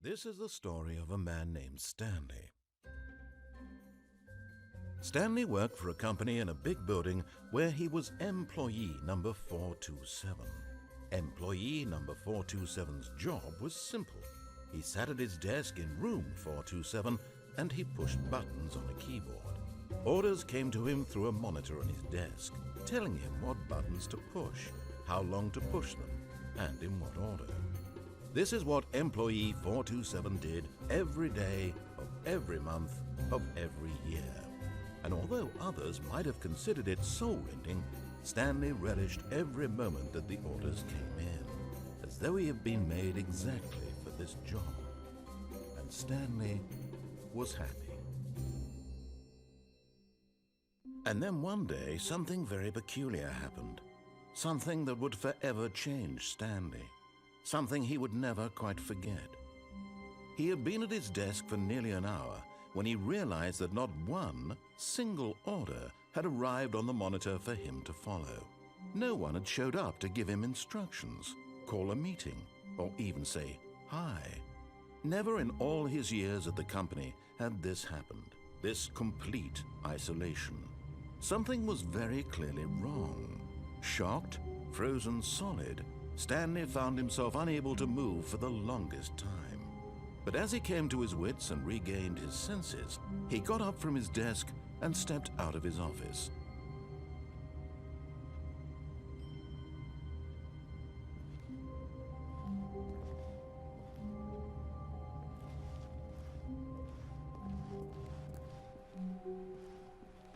This is the story of a man named Stanley. Stanley worked for a company in a big building where he was employee number 427. Employee number 427's job was simple. He sat at his desk in room 427 and he pushed buttons on a keyboard. Orders came to him through a monitor on his desk, telling him what buttons to push, how long to push them, and in what order. This is what employee 427 did every day of every month of every year. And although others might have considered it soul-rending, Stanley relished every moment that the orders came in, as though he had been made exactly for this job. And Stanley was happy. And then one day, something very peculiar happened. Something that would forever change Stanley. Something he would never quite forget. He had been at his desk for nearly an hour when he realized that not one single order had arrived on the monitor for him to follow. No one had showed up to give him instructions, call a meeting, or even say hi. Never in all his years at the company had this happened, this complete isolation. Something was very clearly wrong. Shocked, frozen solid, Stanley found himself unable to move for the longest time. But as he came to his wits and regained his senses, he got up from his desk and stepped out of his office.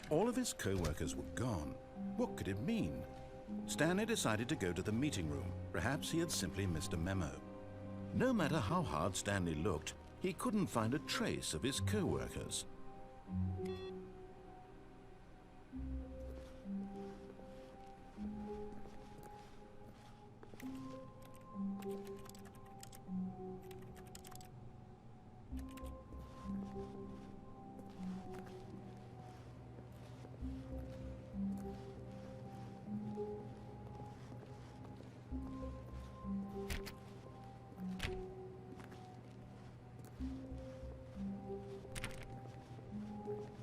All of his co-workers were gone. What could it mean? Stanley decided to go to the meeting room. Perhaps he had simply missed a memo. No matter how hard Stanley looked, he couldn't find a trace of his co-workers.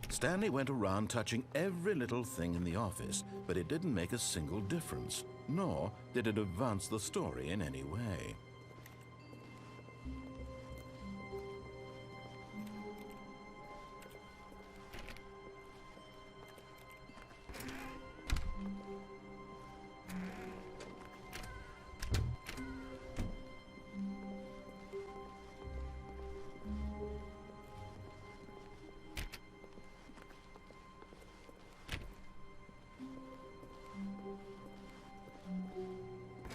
Stanley went around touching every little thing in the office, but it didn't make a single difference, nor did it advance the story in any way.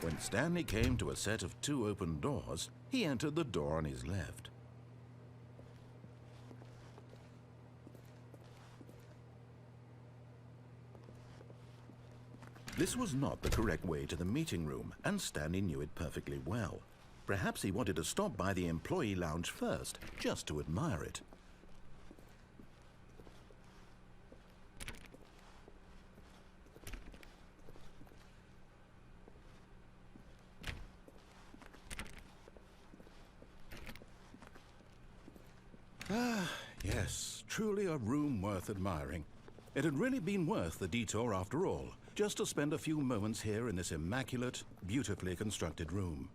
When Stanley came to a set of 2 open doors, he entered the door on his left. This was not the correct way to the meeting room, and Stanley knew it perfectly well. Perhaps he wanted to stop by the employee lounge first, just to admire it. Yes, truly a room worth admiring. It had really been worth the detour after all, just to spend a few moments here in this immaculate, beautifully constructed room.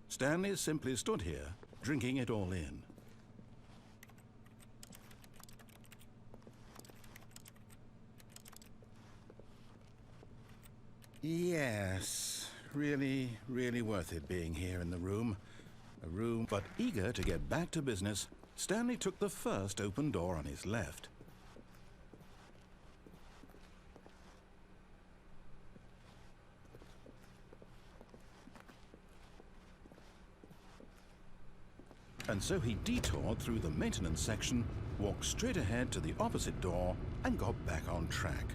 Stanley simply stood here, drinking it all in. Yes, really, really worth it being here in the room. A room, but eager to get back to business, Stanley took the first open door on his left. And so he detoured through the maintenance section, walked straight ahead to the opposite door, and got back on track.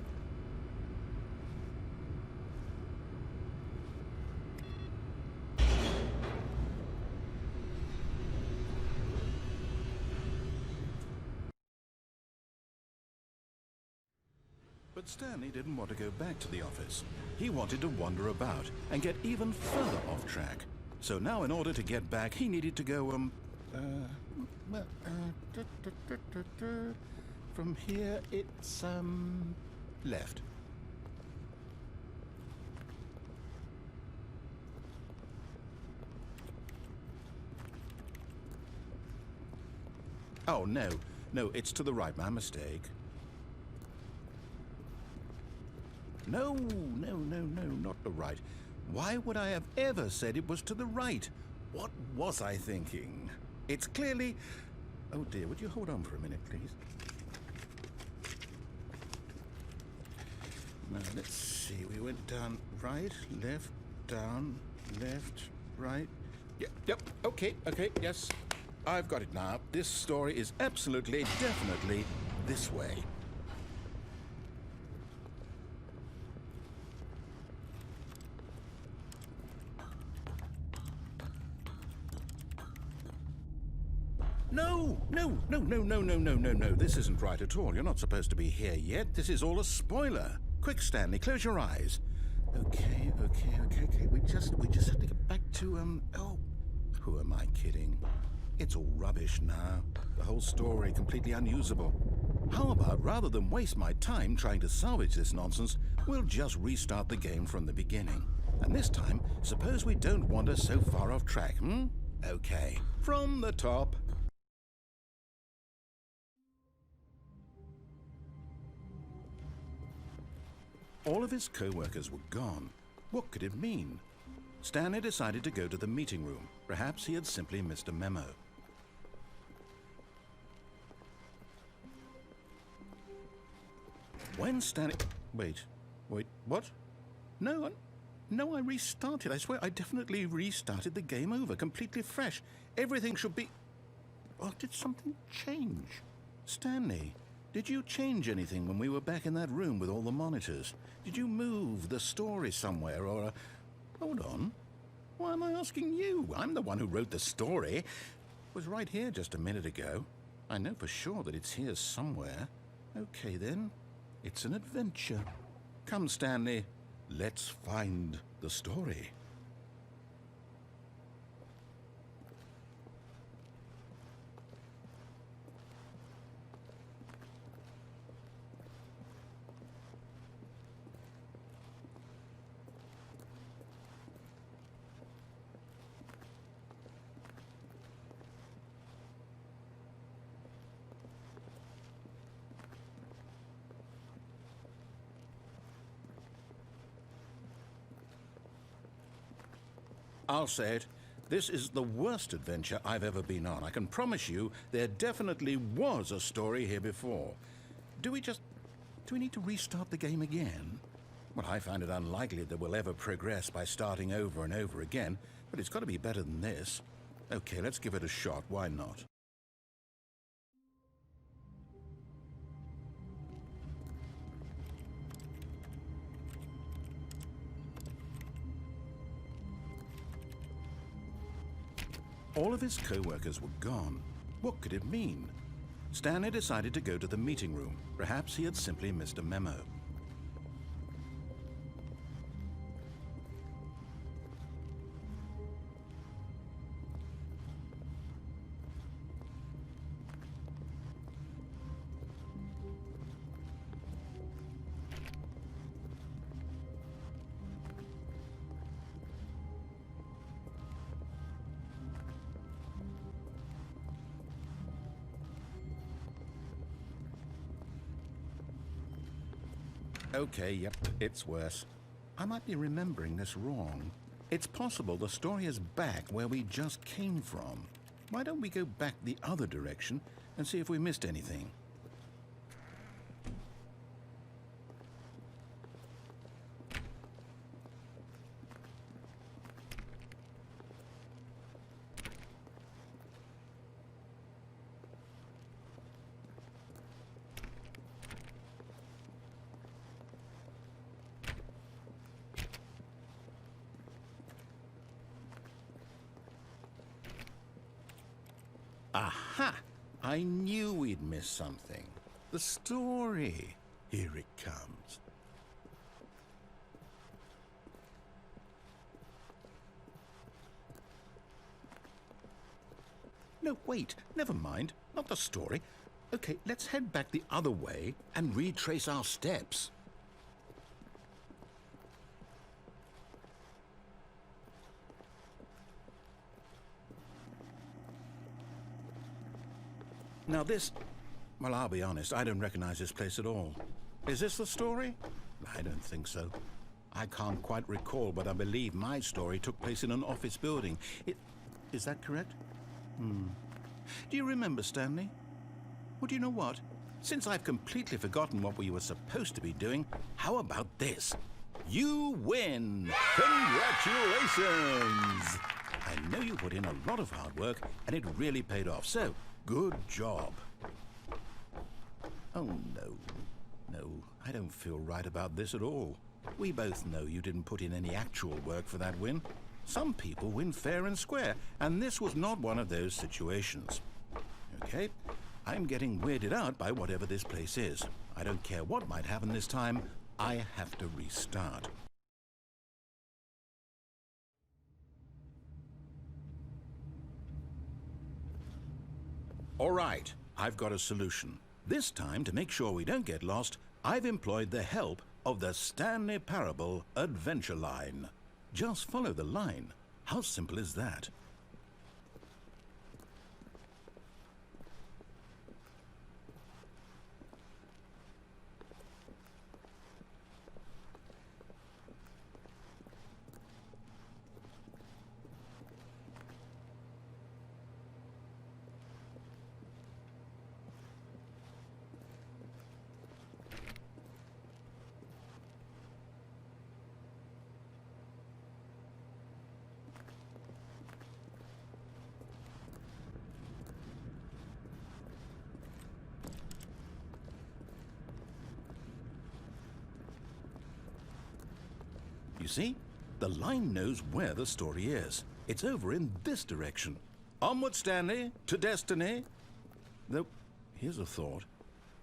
But Stanley didn't want to go back to the office. He wanted to wander about and get even further off track. So now in order to get back, he needed to go, Well, duh, duh, duh, duh, duh. From here it's, left. Oh, no. No, it's to the right. My mistake. No, no, no, no, not the right. Why would I have ever said it was to the right? What was I thinking? It's clearly... Oh, dear, would you hold on for a minute, please? Now, let's see. We went down right, left, down, left, right. Yep, okay, yes. I've got it now. This story is absolutely, definitely this way. No. This isn't right at all. You're not supposed to be here yet. This is all a spoiler. Quick, Stanley, close your eyes. Okay. We just have to get back to, oh, who am I kidding? It's all rubbish now. The whole story completely unusable. How about, rather than waste my time trying to salvage this nonsense, we'll just restart the game from the beginning. And this time, suppose we don't wander so far off track, hmm? Okay, from the top. All of his co-workers were gone. What could it mean? Stanley decided to go to the meeting room. Perhaps he had simply missed a memo. When Stanley... Wait, what? No, I restarted. I swear I definitely restarted the game over, completely fresh. Everything should be... Oh, did something change? Stanley, did you change anything when we were back in that room with all the monitors? Did you move the story somewhere or... Hold on. Why am I asking you? I'm the one who wrote the story. It was right here just a minute ago. I know for sure that it's here somewhere. Okay, then. It's an adventure. Come, Stanley. Let's find the story. I'll say it. This is the worst adventure I've ever been on. I can promise you there definitely was a story here before. Do we need to restart the game again? Well, I find it unlikely that we'll ever progress by starting over and over again, but it's got to be better than this. Okay, let's give it a shot. Why not? All of his co-workers were gone. What could it mean? Stanley decided to go to the meeting room. Perhaps he had simply missed a memo. Okay, yep, it's worse. I might be remembering this wrong. It's possible the story is back where we just came from. Why don't we go back the other direction and see if we missed anything? Aha! I knew we'd miss something. The story. Here it comes. No, wait, never mind. Not the story. Okay, let's head back the other way and retrace our steps. Now this... Well, I'll be honest, I don't recognize this place at all. Is this the story? I don't think so. I can't quite recall, but I believe my story took place in an office building. Is that correct? Do you remember, Stanley? Well, do you know what? Since I've completely forgotten what we were supposed to be doing, how about this? You win! Congratulations! I know you put in a lot of hard work, and it really paid off, so good job. Oh, no. No, I don't feel right about this at all. We both know you didn't put in any actual work for that win. Some people win fair and square, and this was not one of those situations. Okay, I'm getting weirded out by whatever this place is. I don't care what might happen this time. I have to restart. All right, I've got a solution. This time, to make sure we don't get lost, I've employed the help of the Stanley Parable Adventure Line. Just follow the line. How simple is that? You see? The line knows where the story is. It's over in this direction. Onward, Stanley, to destiny. Though, here's a thought.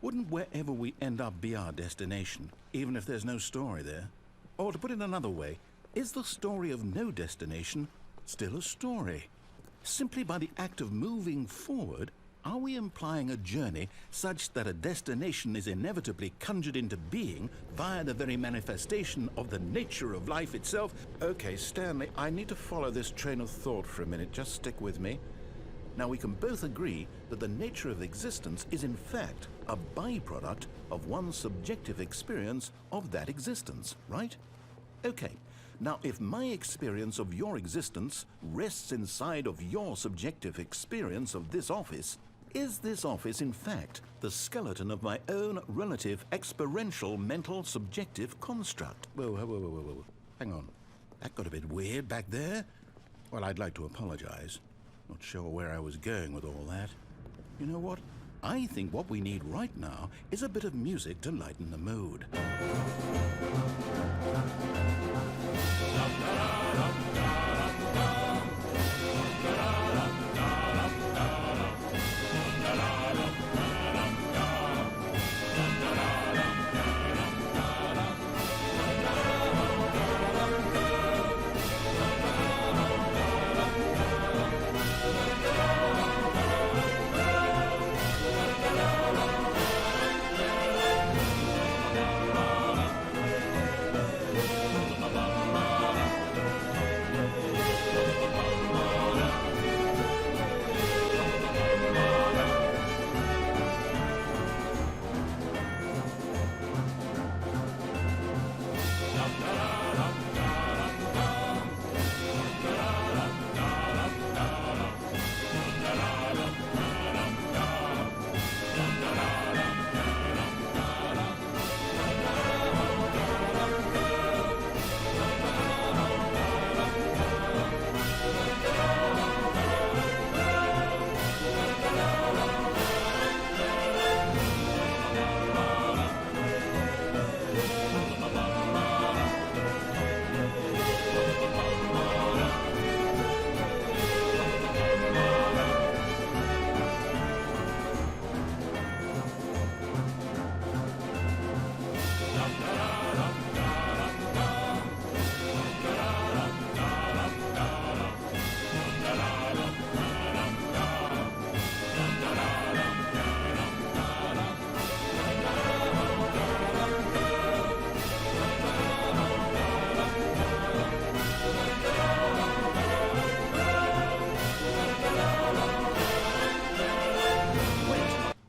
Wouldn't wherever we end up be our destination, even if there's no story there? Or to put it another way, is the story of no destination still a story? Simply by the act of moving forward, are we implying a journey such that a destination is inevitably conjured into being via the very manifestation of the nature of life itself? Okay, Stanley, I need to follow this train of thought for a minute. Just stick with me. Now, we can both agree that the nature of existence is in fact a byproduct of one's subjective experience of that existence, right? Okay. Now, if my experience of your existence rests inside of your subjective experience of this office, is this office, in fact, the skeleton of my own relative experiential mental subjective construct? Whoa. Hang on. That got a bit weird back there. Well, I'd like to apologize. Not sure where I was going with all that. You know what? I think what we need right now is a bit of music to lighten the mood.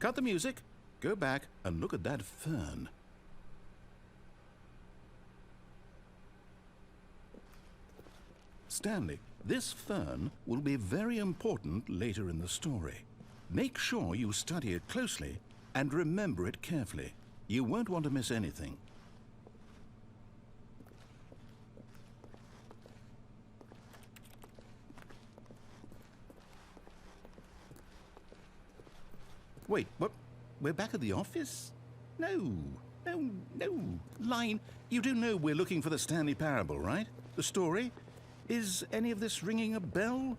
cut the music, go back and look at that fern. Stanley, this fern will be very important later in the story. Make sure you study it closely and remember it carefully. You won't want to miss anything. Wait, what? We're back at the office? No. Line, you do know we're looking for the Stanley Parable, right? The story? Is any of this ringing a bell?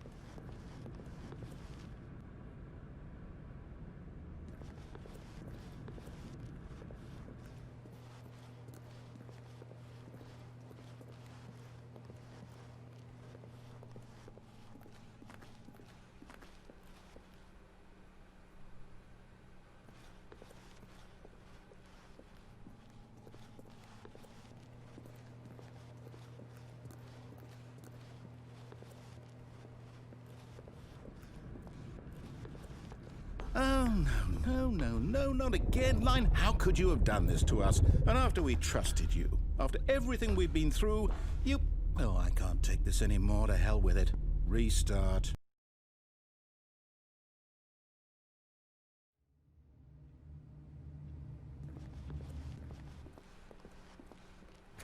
Oh, no, not again, Line. How could you have done this to us? And after we trusted you, after everything we've been through, you... Oh, I can't take this anymore. To hell with it. Restart.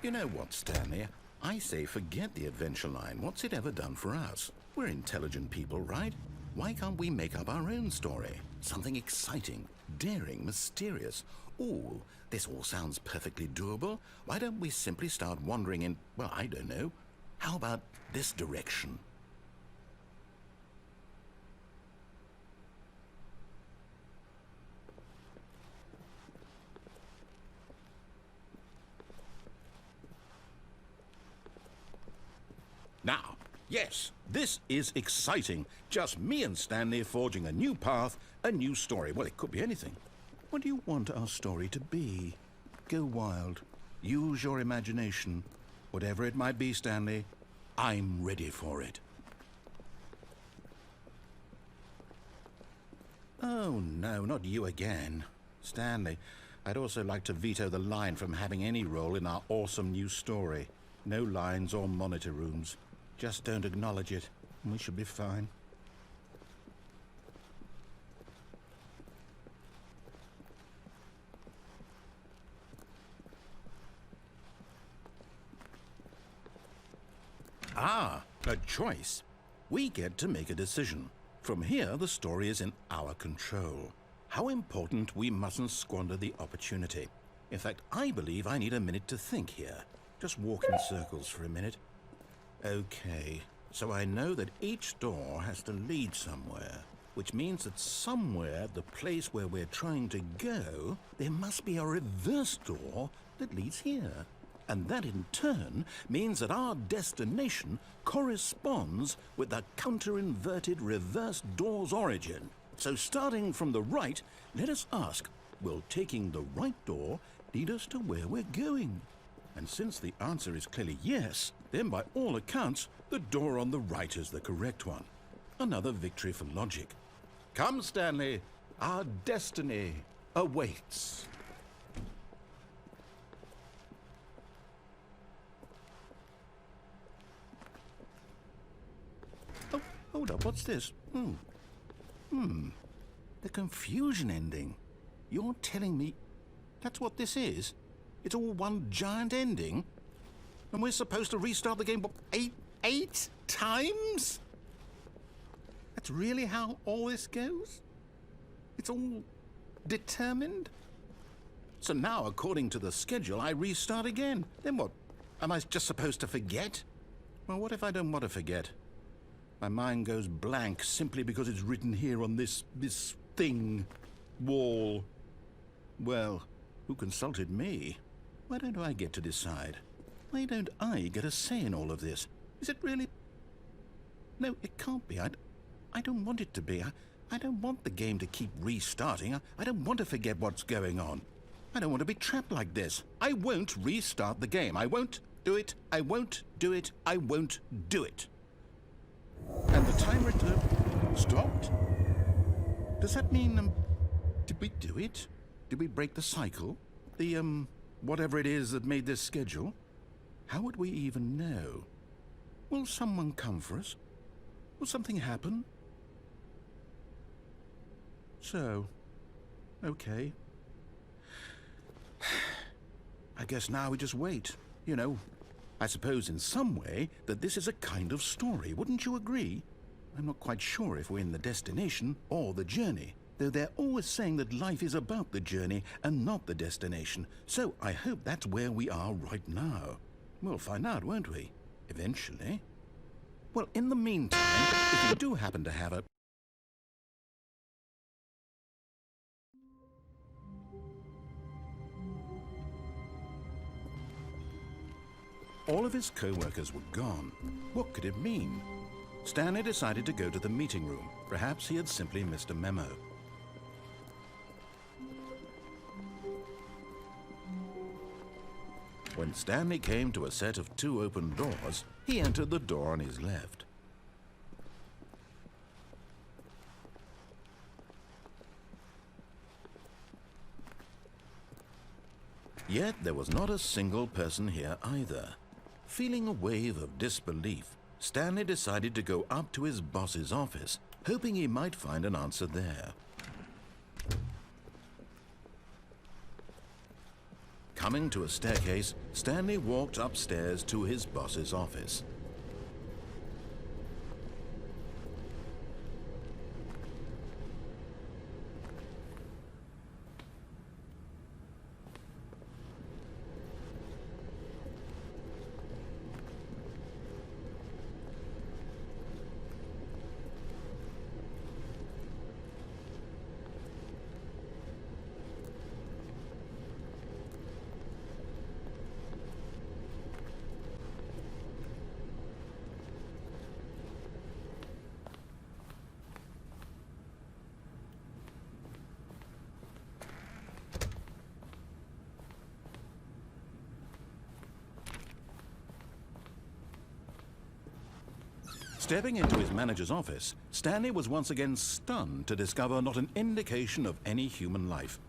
You know what, Stanley? I say forget the adventure line. What's it ever done for us? We're intelligent people, right? Why can't we make up our own story? Something exciting, daring, mysterious. Ooh, this all sounds perfectly doable. Why don't we simply start wandering in, well, I don't know. How about this direction? Now, yes, this is exciting. Just me and Stanley forging a new path, a new story. Well, it could be anything. What do you want our story to be? Go wild. Use your imagination. Whatever it might be, Stanley, I'm ready for it. Oh, no, not you again. Stanley, I'd also like to veto the line from having any role in our awesome new story. No lines or monitor rooms. Just don't acknowledge it, and we should be fine. Ah, a choice. We get to make a decision. From here, the story is in our control. How important we mustn't squander the opportunity. In fact, I believe I need a minute to think here. Just walk in circles for a minute. Okay, so I know that each door has to lead somewhere, which means that somewhere, the place where we're trying to go, there must be a reverse door that leads here. And that in turn means that our destination corresponds with the counter-inverted reverse door's origin. So starting from the right, let us ask, will taking the right door lead us to where we're going? And since the answer is clearly yes, then by all accounts, the door on the right is the correct one. Another victory for logic. Come, Stanley, our destiny awaits. Oh, hold up, what's this? The confusion ending. You're telling me that's what this is? It's all one giant ending? And we're supposed to restart the game, what, eight times? That's really how all this goes? It's all determined? So now, according to the schedule, I restart again. Then what? Am I just supposed to forget? Well, what if I don't want to forget? My mind goes blank simply because it's written here on this thing, wall. Well, who consulted me? Why don't I get to decide? Why don't I get a say in all of this? Is it really... No, it can't be. I don't want it to be. I don't want the game to keep restarting. I don't want to forget what's going on. I don't want to be trapped like this. I won't restart the game. I won't do it. I won't do it. I won't do it. And the timer stopped? Does that mean... Did we do it? Did we break the cycle? The, whatever it is that made this schedule? How would we even know? Will someone come for us? Will something happen? So, okay. I guess now we just wait. You know, I suppose in some way that this is a kind of story, wouldn't you agree? I'm not quite sure if we're in the destination or the journey, though they're always saying that life is about the journey and not the destination, so I hope that's where we are right now. We'll find out, won't we? Eventually. Well, in the meantime, if you do happen to have a... All of his co-workers were gone. What could it mean? Stanley decided to go to the meeting room. Perhaps he had simply missed a memo. When Stanley came to a set of 2 open doors, he entered the door on his left. Yet there was not a single person here either. Feeling a wave of disbelief, Stanley decided to go up to his boss's office, hoping he might find an answer there. Coming to a staircase, Stanley walked upstairs to his boss's office. Stepping into his manager's office, Stanley was once again stunned to discover not an indication of any human life.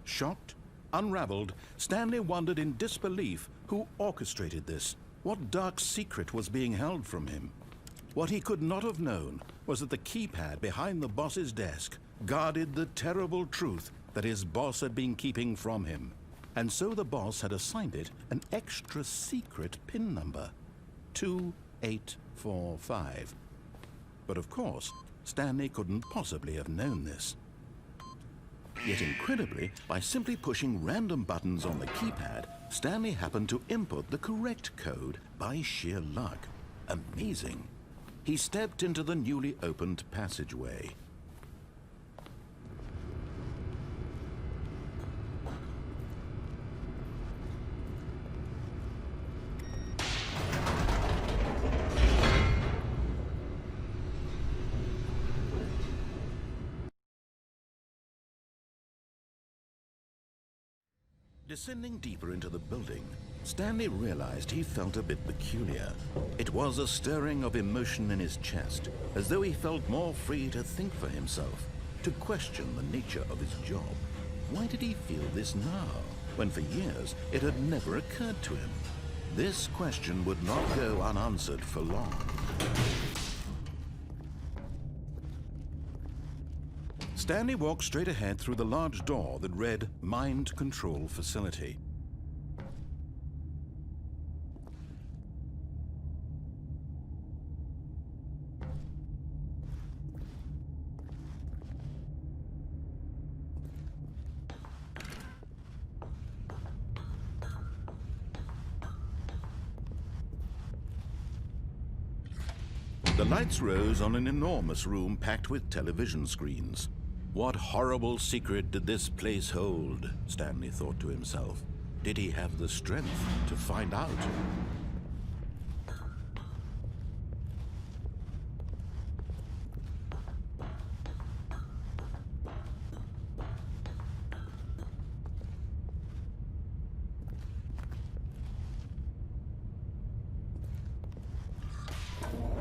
Shocked, unraveled, Stanley wondered in disbelief who orchestrated this. What dark secret was being held from him? What he could not have known was that the keypad behind the boss's desk guarded the terrible truth that his boss had been keeping from him. And so the boss had assigned it an extra secret PIN number, 2845. But of course, Stanley couldn't possibly have known this. Yet incredibly, by simply pushing random buttons on the keypad, Stanley happened to input the correct code by sheer luck. Amazing. He stepped into the newly opened passageway. Descending deeper into the building, Stanley realized he felt a bit peculiar. It was a stirring of emotion in his chest, as though he felt more free to think for himself, to question the nature of his job. Why did he feel this now, when for years it had never occurred to him? This question would not go unanswered for long. Stanley walked straight ahead through the large door that read Mind Control Facility. The lights rose on an enormous room packed with television screens. What horrible secret did this place hold? Stanley thought to himself. Did he have the strength to find out?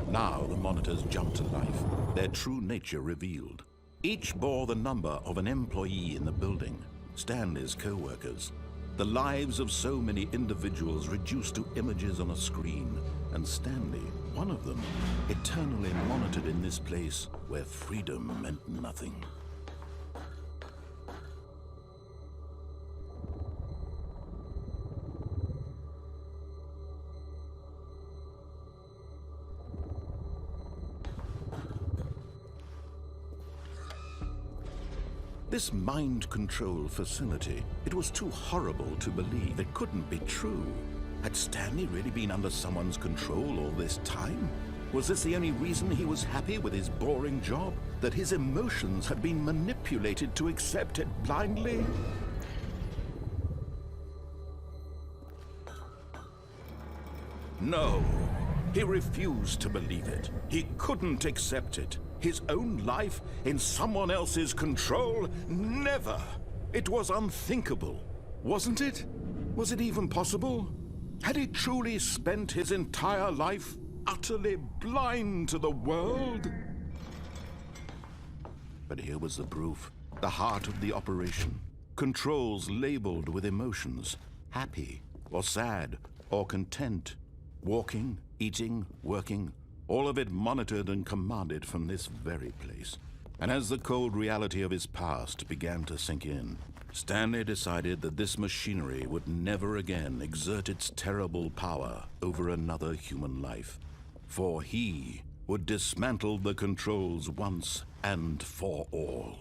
Now the monitors jumped to life, their true nature revealed. Each bore the number of an employee in the building, Stanley's co-workers. The lives of so many individuals reduced to images on a screen, and Stanley, one of them, eternally monitored in this place where freedom meant nothing. This mind control facility, it was too horrible to believe. It couldn't be true. Had Stanley really been under someone's control all this time? Was this the only reason he was happy with his boring job? That his emotions had been manipulated to accept it blindly? No, he refused to believe it. He couldn't accept it. His own life in someone else's control? Never! It was unthinkable, wasn't it? Was it even possible? Had he truly spent his entire life utterly blind to the world? But here was the proof. The heart of the operation. Controls labeled with emotions. Happy, or sad, or content. Walking, eating, working. All of it monitored and commanded from this very place. And as the cold reality of his past began to sink in, Stanley decided that this machinery would never again exert its terrible power over another human life. For he would dismantle the controls once and for all.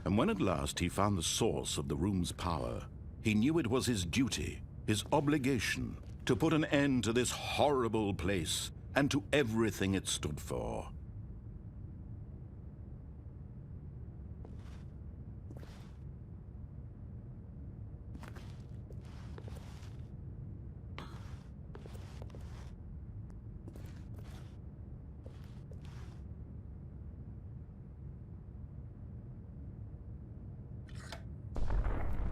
And when at last he found the source of the room's power, he knew it was his duty, his obligation, to put an end to this horrible place and to everything it stood for.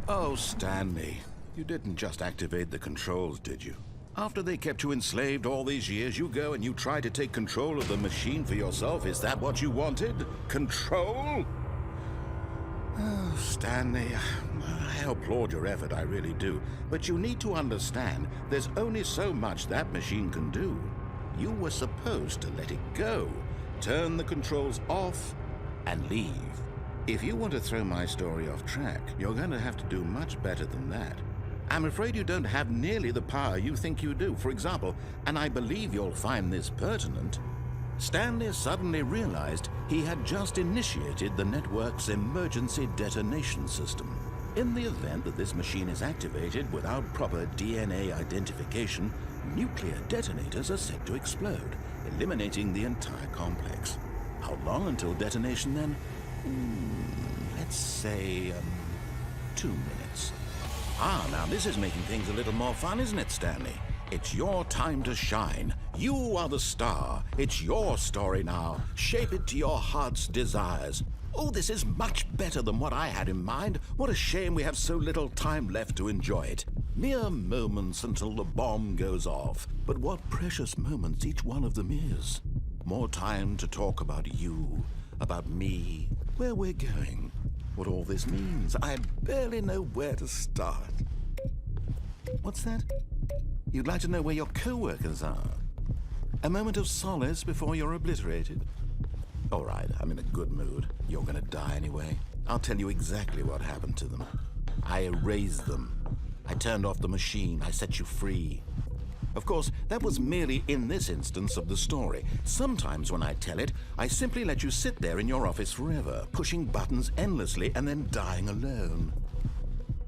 Oh, Stanley, you didn't just activate the controls, did you? After they kept you enslaved all these years, you go and you try to take control of the machine for yourself. Is that what you wanted? Control? Oh, Stanley, I applaud your effort, I really do. But you need to understand, there's only so much that machine can do. You were supposed to let it go, turn the controls off, and leave. If you want to throw my story off track, you're going to have to do much better than that. I'm afraid you don't have nearly the power you think you do. For example, and I believe you'll find this pertinent, Stanley suddenly realized he had just initiated the network's emergency detonation system. In the event that this machine is activated without proper DNA identification, nuclear detonators are set to explode, eliminating the entire complex. How long until detonation then? Let's say 2 minutes. Now this is making things a little more fun, isn't it, Stanley? It's your time to shine. You are the star. It's your story now. Shape it to your heart's desires. Oh, this is much better than what I had in mind. What a shame we have so little time left to enjoy it. Mere moments until the bomb goes off. But what precious moments each one of them is. More time to talk about you, about me, where we're going, what all this means. I barely know where to start. What's that? You'd like to know where your co-workers are? A moment of solace before you're obliterated? All right, I'm in a good mood. You're gonna die anyway. I'll tell you exactly what happened to them. I erased them. I turned off the machine. I set you free. Of course, that was merely in this instance of the story. Sometimes when I tell it, I simply let you sit there in your office forever, pushing buttons endlessly and then dying alone.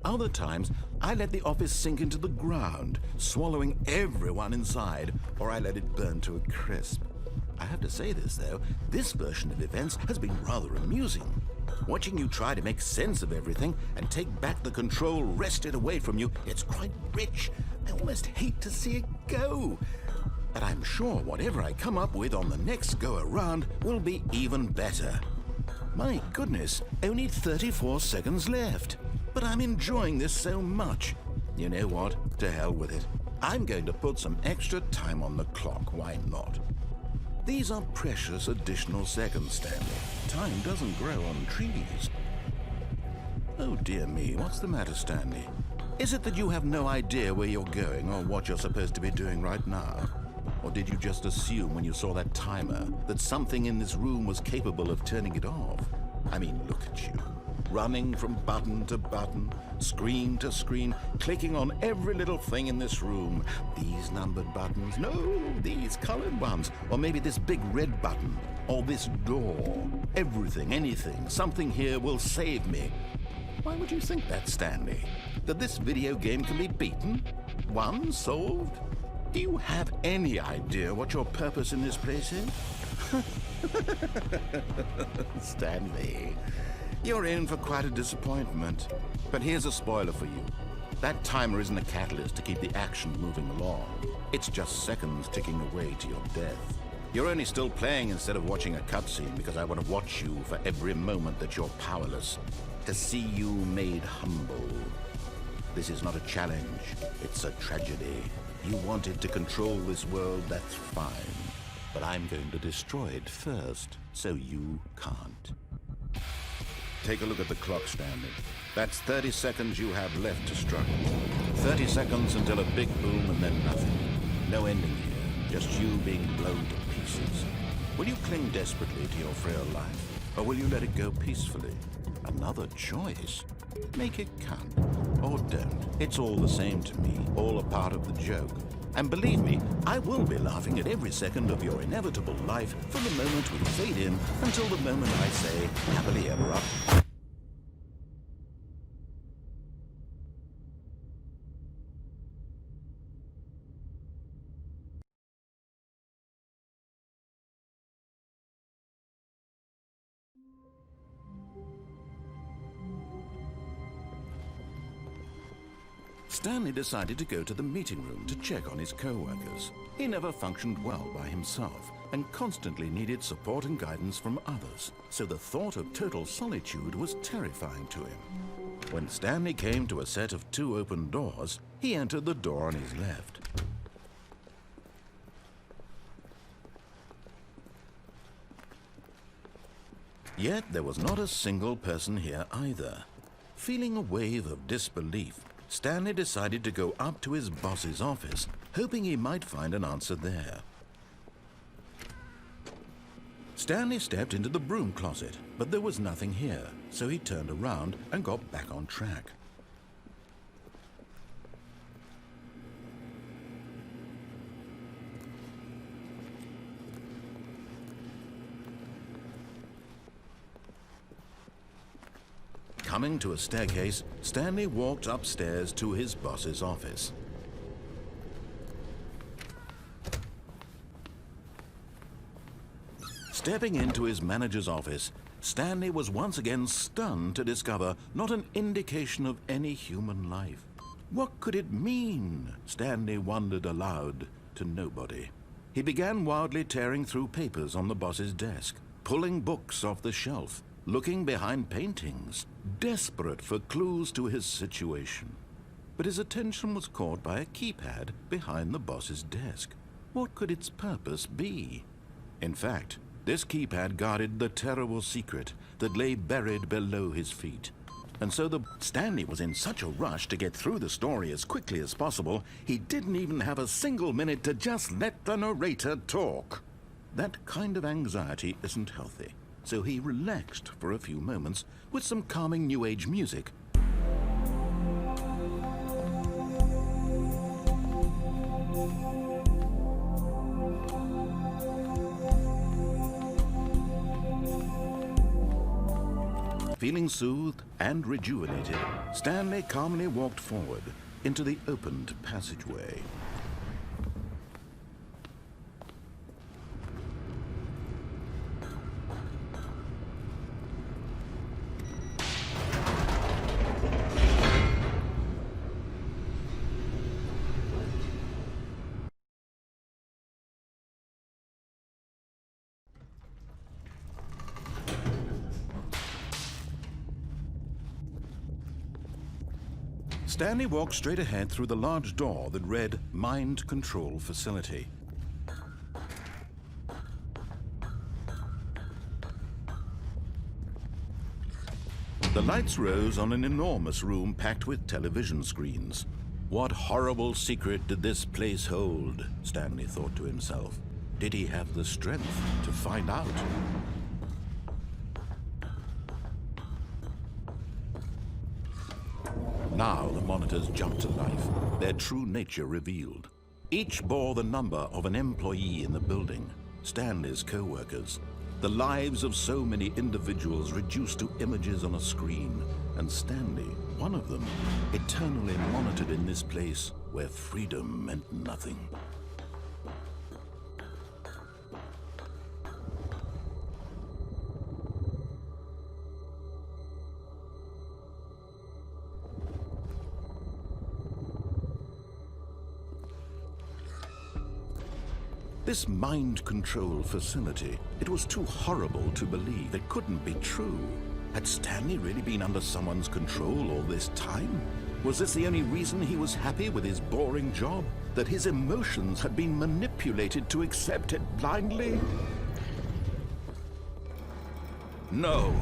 Other times, I let the office sink into the ground, swallowing everyone inside, or I let it burn to a crisp. I have to say this, though, this version of events has been rather amusing. Watching you try to make sense of everything and take back the control wrested away from you, it's quite rich. I almost hate to see it go. But I'm sure whatever I come up with on the next go-around will be even better. My goodness, only 34 seconds left. But I'm enjoying this so much. You know what? To hell with it. I'm going to put some extra time on the clock. Why not? These are precious additional seconds, Stanley. Time doesn't grow on trees. Oh dear me, what's the matter, Stanley? Is it that you have no idea where you're going or what you're supposed to be doing right now? Or did you just assume when you saw that timer that something in this room was capable of turning it off? I mean, look at you. Running from button to button, screen to screen, clicking on every little thing in this room. These numbered buttons, no, these colored ones, or maybe this big red button, or this door. Everything, anything, something here will save me. Why would you think that, Stanley? That this video game can be beaten? Won? Solved? Do you have any idea what your purpose in this place is? Stanley, you're in for quite a disappointment. But here's a spoiler for you. That timer isn't a catalyst to keep the action moving along. It's just seconds ticking away to your death. You're only still playing instead of watching a cutscene because I want to watch you for every moment that you're powerless. To see you made humble. This is not a challenge. It's a tragedy. You wanted to control this world, that's fine. But I'm going to destroy it first, so you can't. Take a look at the clock, Stanley. That's 30 seconds you have left to struggle. 30 seconds until a big boom and then nothing. No ending here, just you being blown to pieces. Will you cling desperately to your frail life, or will you let it go peacefully? Another choice. Make it count, or don't. It's all the same to me, all a part of the joke. And believe me, I will be laughing at every second of your inevitable life from the moment we fade in until the moment I say, happily ever after. Stanley decided to go to the meeting room to check on his co-workers. He never functioned well by himself and constantly needed support and guidance from others, so the thought of total solitude was terrifying to him. When Stanley came to a set of 2 open doors, he entered the door on his left. Yet there was not a single person here either. Feeling a wave of disbelief, Stanley decided to go up to his boss's office, hoping he might find an answer there. Stanley stepped into the broom closet, but there was nothing here, so he turned around and got back on track. Coming to a staircase, Stanley walked upstairs to his boss's office. Stepping into his manager's office, Stanley was once again stunned to discover not an indication of any human life. What could it mean? Stanley wondered aloud to nobody. He began wildly tearing through papers on the boss's desk, pulling books off the shelf, looking behind paintings, desperate for clues to his situation. But his attention was caught by a keypad behind the boss's desk. What could its purpose be? In fact, this keypad guarded the terrible secret that lay buried below his feet. And so Stanley was in such a rush to get through the story as quickly as possible, he didn't even have a single minute to just let the narrator talk. That kind of anxiety isn't healthy. So he relaxed for a few moments with some calming New Age music. Feeling soothed and rejuvenated, Stanley calmly walked forward into the opened passageway. Stanley walked straight ahead through the large door that read Mind Control Facility. The lights rose on an enormous room packed with television screens. What horrible secret did this place hold? Stanley thought to himself. Did he have the strength to find out? Now the monitors jumped to life, their true nature revealed. Each bore the number of an employee in the building, Stanley's co-workers. The lives of so many individuals reduced to images on a screen, and Stanley, one of them, eternally monitored in this place where freedom meant nothing. This mind control facility, it was too horrible to believe. It couldn't be true. Had Stanley really been under someone's control all this time? Was this the only reason he was happy with his boring job? That his emotions had been manipulated to accept it blindly? No,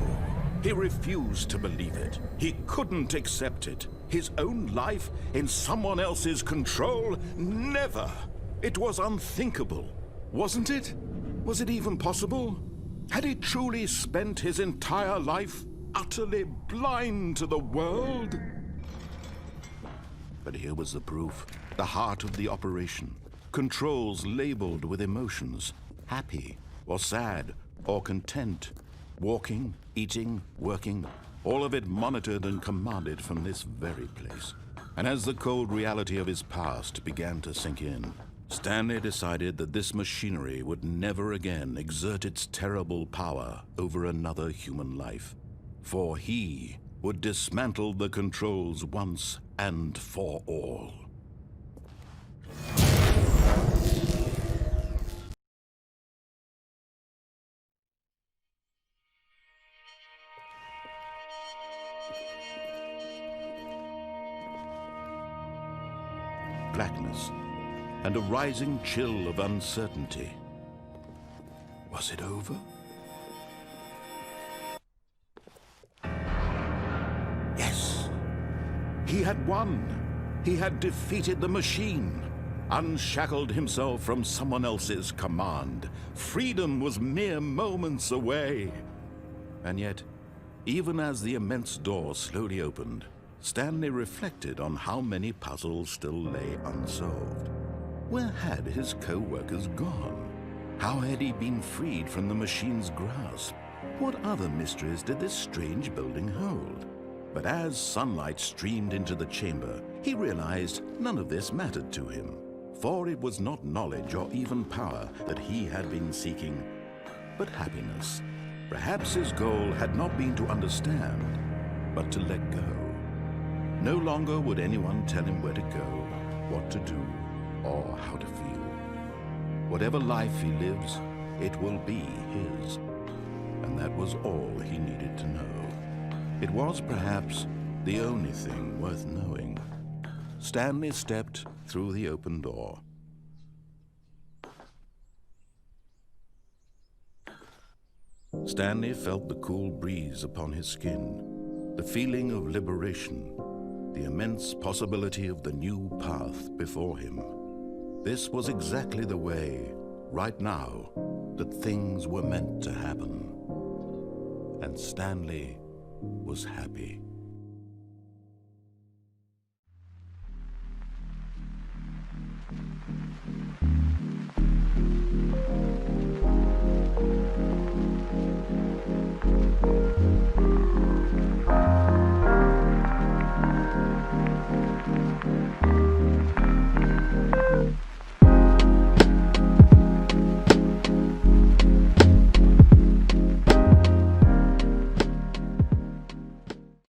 he refused to believe it. He couldn't accept it. His own life in someone else's control? Never! It was unthinkable, wasn't it? Was it even possible? Had he truly spent his entire life utterly blind to the world? But here was the proof, the heart of the operation. Controls labeled with emotions, happy or sad or content. Walking, eating, working, all of it monitored and commanded from this very place. And as the cold reality of his past began to sink in, Stanley decided that this machinery would never again exert its terrible power over another human life. For he would dismantle the controls once and for all. Blackness and a rising chill of uncertainty. Was it over? Yes, he had won. He had defeated the machine, unshackled himself from someone else's command. Freedom was mere moments away. And yet, even as the immense door slowly opened, Stanley reflected on how many puzzles still lay unsolved. Where had his co-workers gone? How had he been freed from the machine's grasp? What other mysteries did this strange building hold? But as sunlight streamed into the chamber, he realized none of this mattered to him, for it was not knowledge or even power that he had been seeking, but happiness. Perhaps his goal had not been to understand, but to let go. No longer would anyone tell him where to go, what to do, or how to feel. Whatever life he lives, it will be his. And that was all he needed to know. It was perhaps the only thing worth knowing. Stanley stepped through the open door. Stanley felt the cool breeze upon his skin, the feeling of liberation, the immense possibility of the new path before him. This was exactly the way, right now, that things were meant to happen. And Stanley was happy.